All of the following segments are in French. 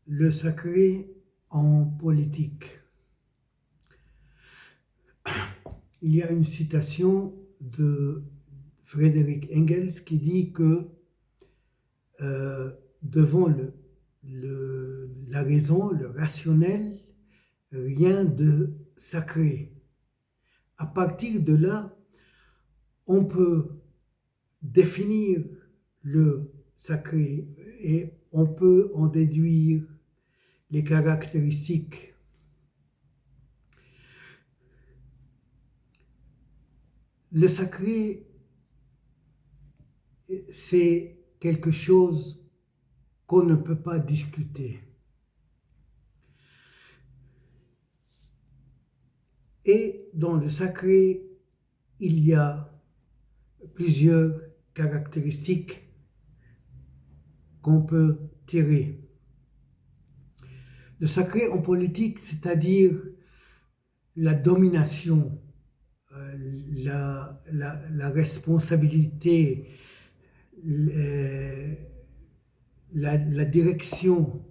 Le sacré en politique. Il y a une citation de Frédéric Engels qui dit que devant la raison, le rationnel, rien de sacré. À partir de là, on peut définir le sacré et on peut en déduire les caractéristiques. Le sacré, c'est quelque chose qu'on ne peut pas discuter. Et dans le sacré, il y a plusieurs caractéristiques qu'on peut tirer. Le sacré en politique, c'est-à-dire la domination, la responsabilité, la direction,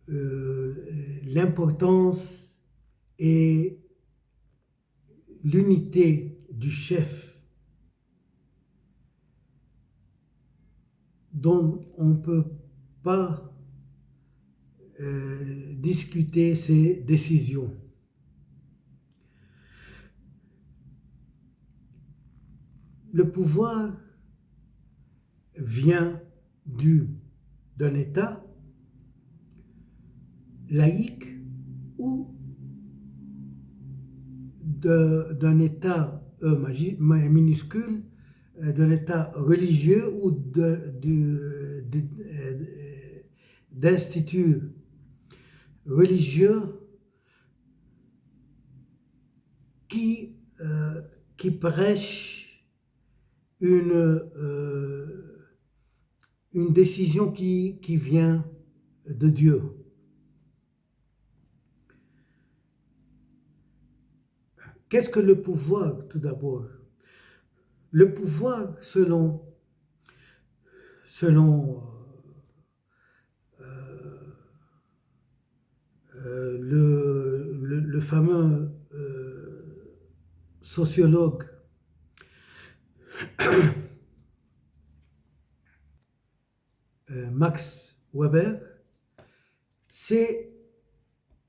l'importance et l'unité du chef dont on ne peut pas discuter ses décisions. Le pouvoir vient d'un État laïque ou d'un État minuscule, d'un État religieux ou d'instituts religieux qui prêchent une décision qui vient de Dieu. Qu'est-ce que le pouvoir, tout d'abord? Le pouvoir, selon le fameux sociologue Max Weber, c'est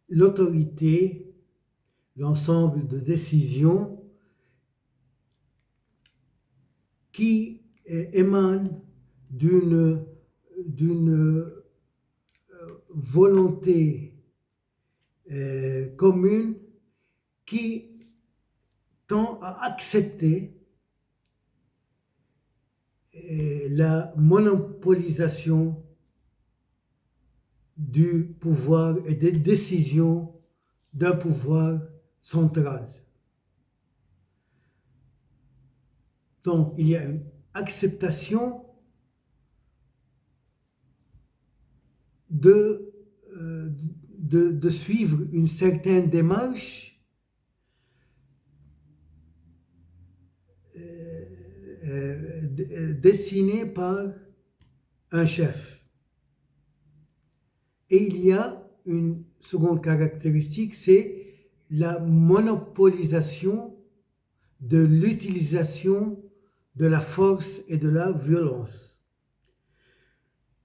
l'autorité, l'ensemble de décisions qui émanent d'une volonté commune qui tend à accepter la monopolisation du pouvoir et des décisions d'un pouvoir central. Donc, il y a une acceptation de suivre une certaine démarche dessinée par un chef. Et il y a une seconde caractéristique, c'est la monopolisation de l'utilisation de la force et de la violence.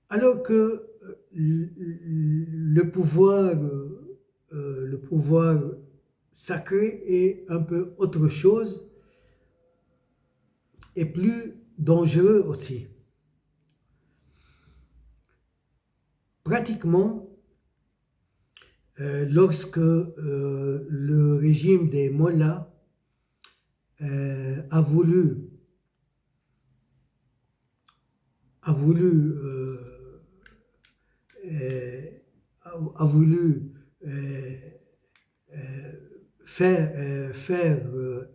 Alors que le pouvoir sacré est un peu autre chose et plus dangereux aussi. Pratiquement, lorsque le régime des mollahs a voulu faire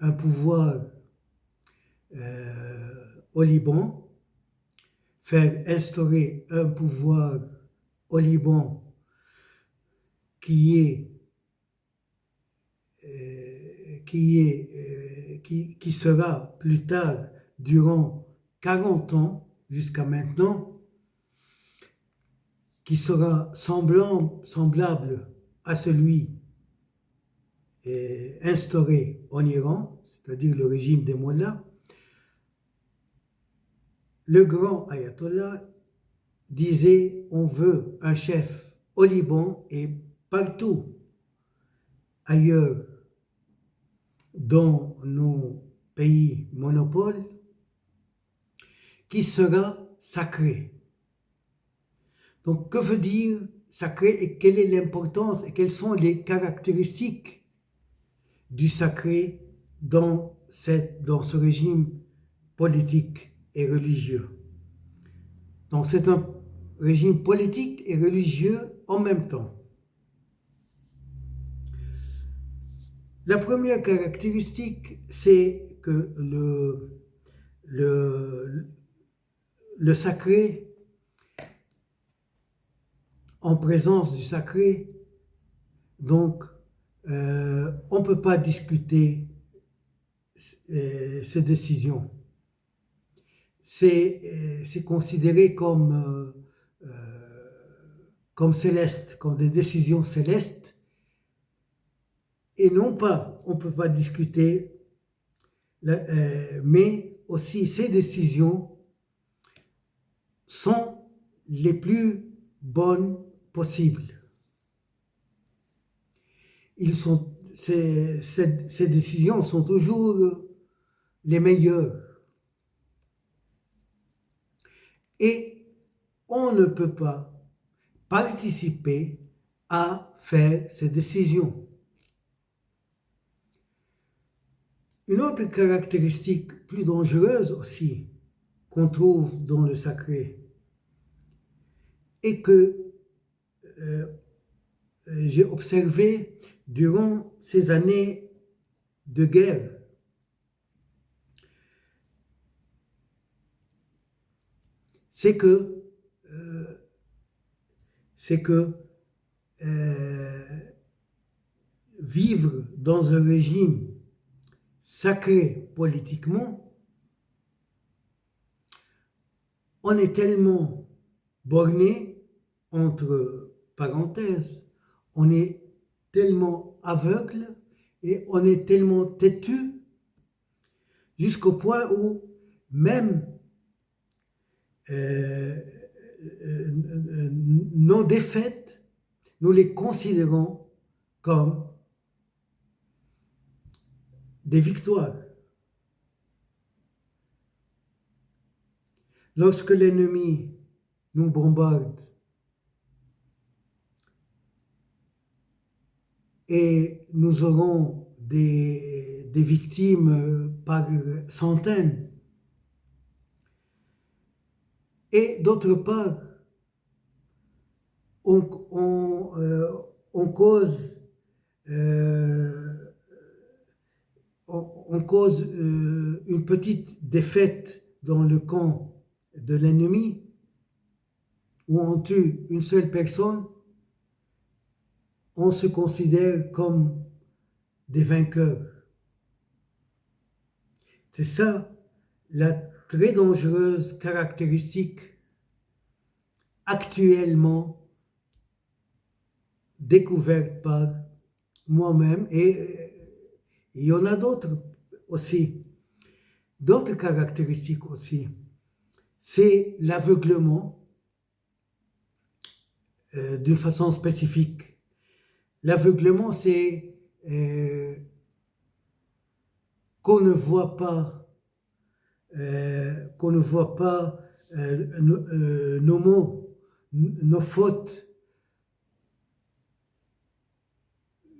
un pouvoir au Liban, faire instaurer un pouvoir au Liban qui sera plus tard, durant 40 ans, jusqu'à maintenant, qui sera semblable à celui instauré en Iran, c'est-à-dire le régime des mollahs, le grand ayatollah disait on veut un chef au Liban et partout ailleurs dans nos pays monopoles qui sera sacré. Donc que veut dire sacré et quelle est l'importance et quelles sont les caractéristiques du sacré dans ce régime politique et religieux. Donc c'est un régime politique et religieux en même temps. La première caractéristique, c'est que le sacré, en présence du sacré, donc on ne peut pas discuter ces décisions. C'est considéré comme céleste, comme des décisions célestes, et non pas, on ne peut pas discuter, mais aussi ces décisions sont les plus bonnes possibles. Ces décisions sont toujours les meilleures. Et on ne peut pas participer à faire ces décisions. Une autre caractéristique plus dangereuse aussi qu'on trouve dans le sacré et que j'ai observé durant ces années de guerre, c'est que vivre dans un régime sacré politiquement, on est tellement borné, entre parenthèses, on est tellement aveugle et on est tellement têtu jusqu'au point où même nos défaites, nous les considérons comme des victoires. Lorsque l'ennemi nous bombarde et nous aurons des victimes par centaines, et d'autre part, on cause une petite défaite dans le camp de l'ennemi, où on tue une seule personne, on se considère comme des vainqueurs. C'est ça la très dangereuse caractéristique actuellement découverte par moi-même, et il y en a d'autres aussi. D'autres caractéristiques aussi, c'est l'aveuglement d'une façon spécifique. L'aveuglement, c'est qu'on ne voit pas nos maux, nos fautes.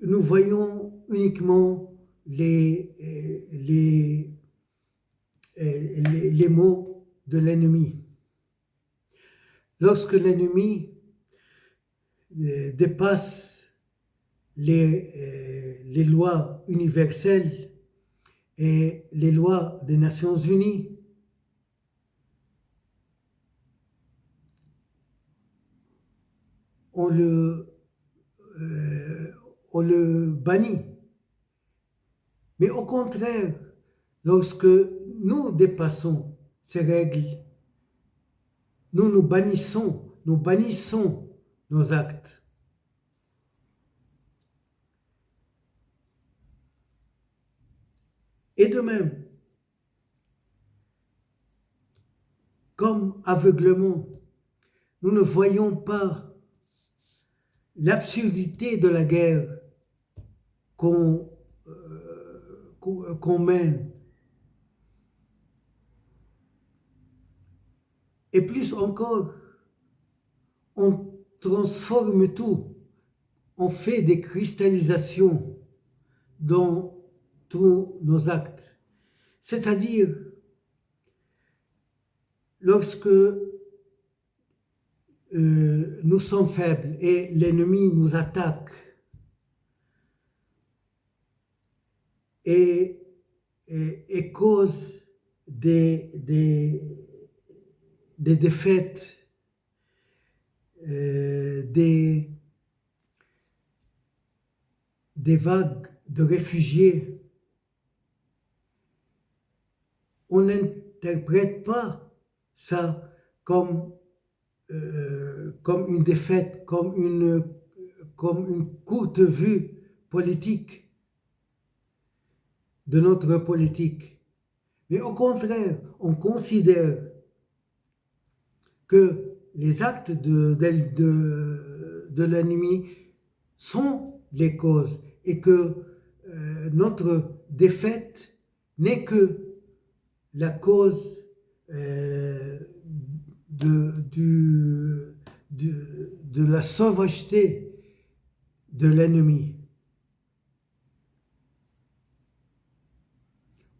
Nous voyons uniquement les maux de l'ennemi. Lorsque l'ennemi dépasse les lois universelles et les lois des Nations Unies, on le bannit. Mais au contraire, lorsque nous dépassons ces règles, nous bannissons nos actes. Et de même, comme aveuglement, nous ne voyons pas l'absurdité de la guerre qu'on mène. Et plus encore, on transforme tout, on fait des cristallisations dans tous nos actes. C'est-à-dire, lorsque nous sommes faibles et l'ennemi nous attaque et cause des défaites, des vagues de réfugiés, on n'interprète pas ça comme une défaite, comme une courte vue politique de notre politique. Mais au contraire, on considère que les actes de l'ennemi sont les causes et que notre défaite n'est que la cause de la sauvageté de l'ennemi.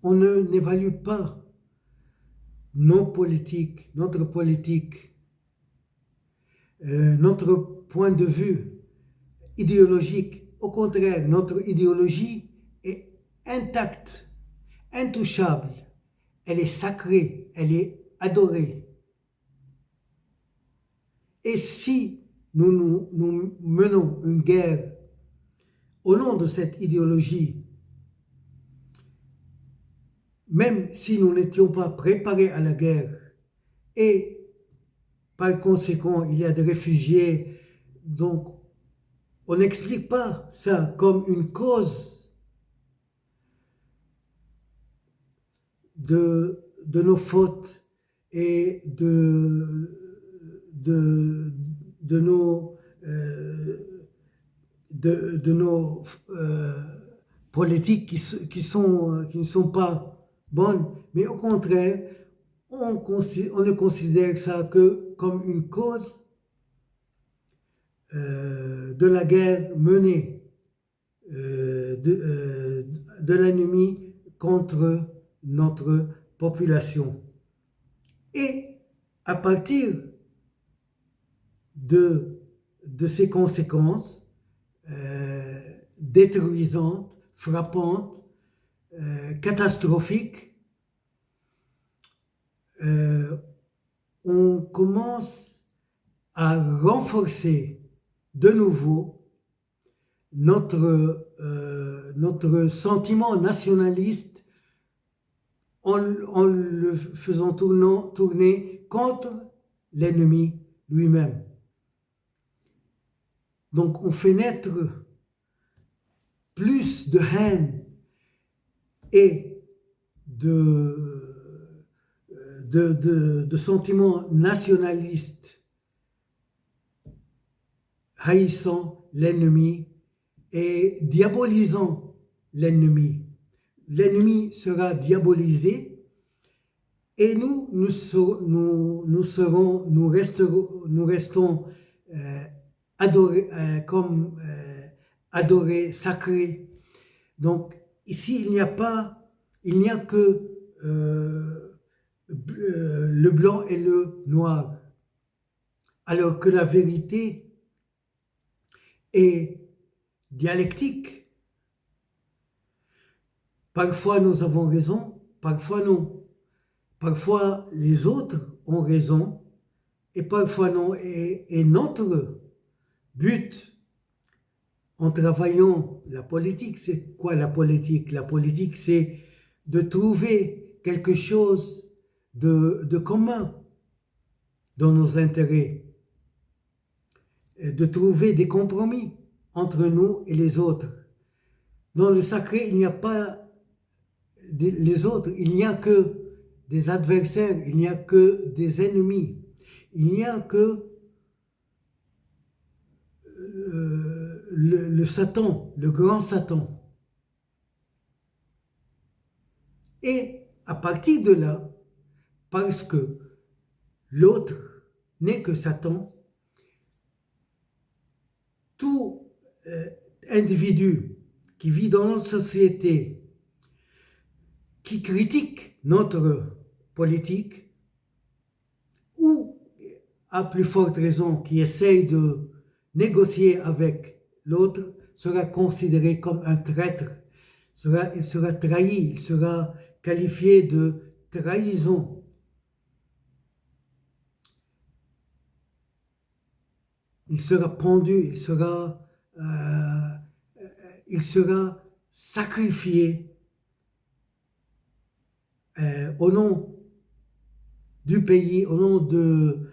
On n'évalue pas notre politique, notre point de vue idéologique. Au contraire, notre idéologie est intacte, intouchable, elle est sacrée, elle est adorée. Et si nous menons une guerre au nom de cette idéologie, même si nous n'étions pas préparés à la guerre, et par conséquent, il y a des réfugiés, donc on n'explique pas ça comme une cause de nos fautes et de nos politiques qui ne sont pas bonnes, mais au contraire, on ne considère ça que comme une cause de la guerre menée de l'ennemi contre notre population. Et à partir de ces conséquences détruisantes, frappantes, catastrophiques, on commence à renforcer de nouveau notre sentiment nationaliste en le faisant tourner contre l'ennemi lui-même. Donc on fait naître plus de haine et de sentiments nationalistes haïssant l'ennemi et diabolisant l'ennemi. L'ennemi sera diabolisé et nous restons adorés, sacrés. Donc ici il n'y a que le blanc et le noir, alors que la vérité est dialectique. Parfois nous avons raison, parfois non. Parfois les autres ont raison et parfois non. Et notre but en travaillant la politique, c'est quoi la politique? La politique, c'est de trouver quelque chose de commun dans nos intérêts. de trouver des compromis entre nous et les autres. Dans le sacré, il n'y a pas les autres, il n'y a que des adversaires, il n'y a que des ennemis, il n'y a que le Satan, le grand Satan. Et à partir de là, parce que l'autre n'est que Satan, tout individu qui vit dans notre société, qui critique notre politique, ou à plus forte raison qui essaye de négocier avec l'autre, sera considéré comme un traître, il sera trahi, il sera qualifié de trahison. Il sera pendu, il sera sacrifié au nom du pays, au nom de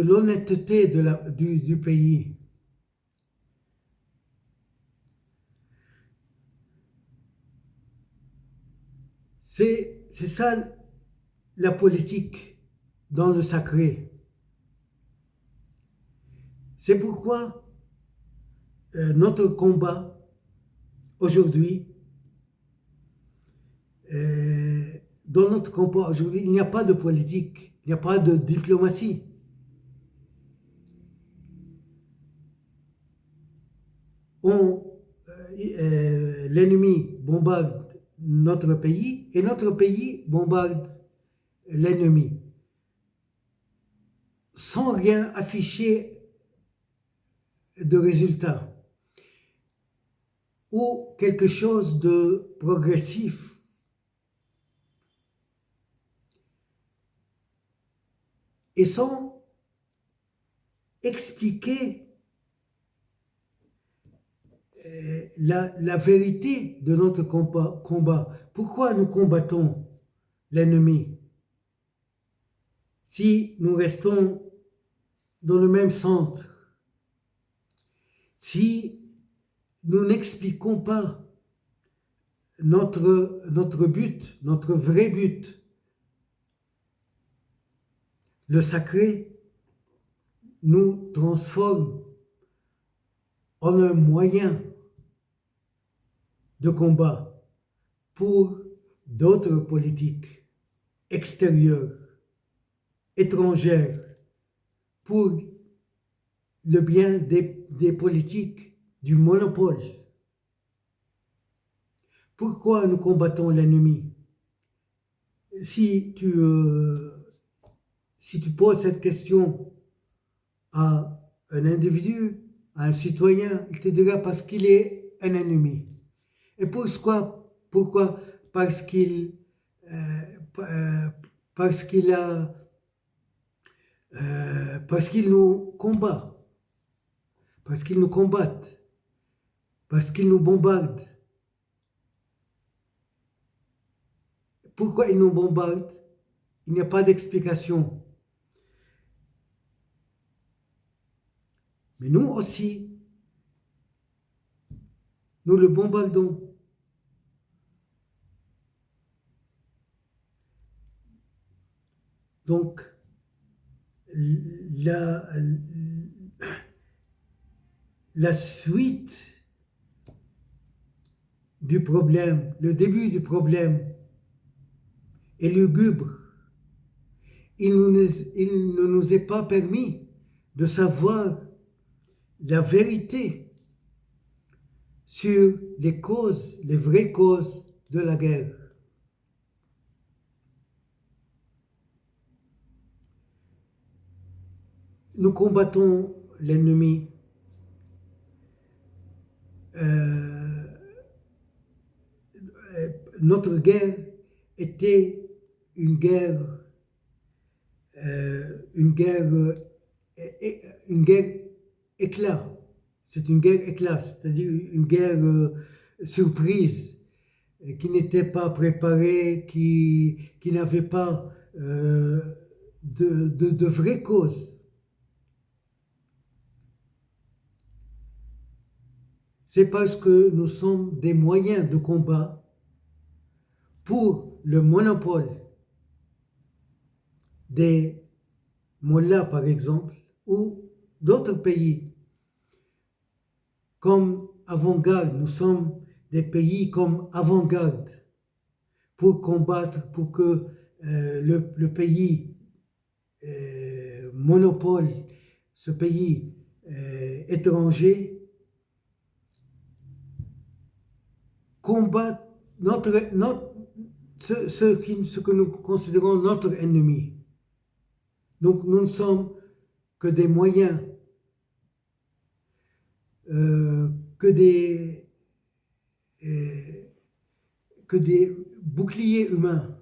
l'honnêteté du pays. C'est ça la politique dans le sacré. C'est pourquoi notre combat aujourd'hui, dans notre combat aujourd'hui, il n'y a pas de politique, il n'y a pas de diplomatie. L'ennemi bombarde notre pays et notre pays bombarde l'ennemi sans rien afficher de résultat ou quelque chose de progressif. Et sans expliquer la vérité de notre combat. Pourquoi nous combattons l'ennemi si nous restons dans le même centre? Si nous n'expliquons pas notre but, notre vrai but, le sacré nous transforme en un moyen de combat pour d'autres politiques extérieures, étrangères, pour le bien des politiques du monopole. Pourquoi nous combattons l'ennemi? Si tu poses cette question à un individu, à un citoyen, il te dira parce qu'il est un ennemi. Et pourquoi? Parce qu'il nous combat, parce qu'il nous combatte, parce qu'il nous bombarde. Pourquoi il nous bombarde? Il n'y a pas d'explication. Mais nous aussi, nous le bombardons. Donc, la suite du problème, le début du problème est lugubre. Il ne nous est pas permis de savoir la vérité sur les causes, les vraies causes de la guerre. Nous combattons l'ennemi. Notre guerre était une guerre éclat. C'est une guerre éclat, c'est-à-dire une guerre surprise. qui n'étaient pas préparés, qui n'avaient pas de vraies causes. C'est parce que nous sommes des moyens de combat pour le monopole des mollahs, par exemple, ou d'autres pays. Comme avant-garde, nous sommes des pays comme avant-garde pour combattre, pour que le pays monopole, ce pays étranger, combat ce que nous considérons notre ennemi. Donc nous ne sommes que des moyens, que des boucliers humains